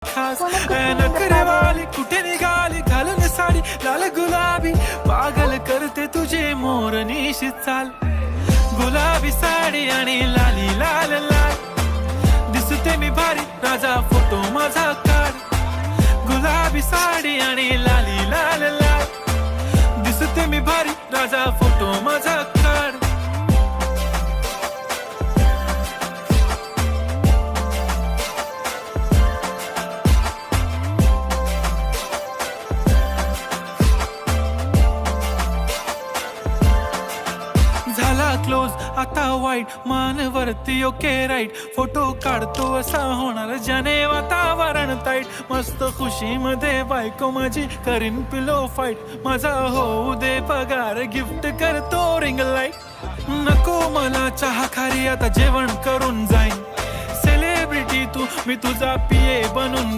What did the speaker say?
खास नखरेवाली कुठे निघाली घालून साडी लाल गुलाबी पागल करते तुझे मोरनीशी चाल गुलाबी साडी आणि लाली लाल लाल दिसते मी भारी राजा फोटो माझा काढ गुलाबी साडी आणि लाली लाल लाल दिसते मी भारी राजा फोटो माझा काढ झाला क्लोज आता वाईट मानवरती ओके राईट फोटो काढतो असा होणार ज्याने वातावरण ताईट मस्त खुशी मध्ये बायको माझी करीन पिलो फाईट माझा होऊ दे पगार गिफ्ट करतो रिंग लाईट नको मला चहा खारी आता जेवण करून जाईन सेलिब्रिटी तू मी तुझा पिये बनून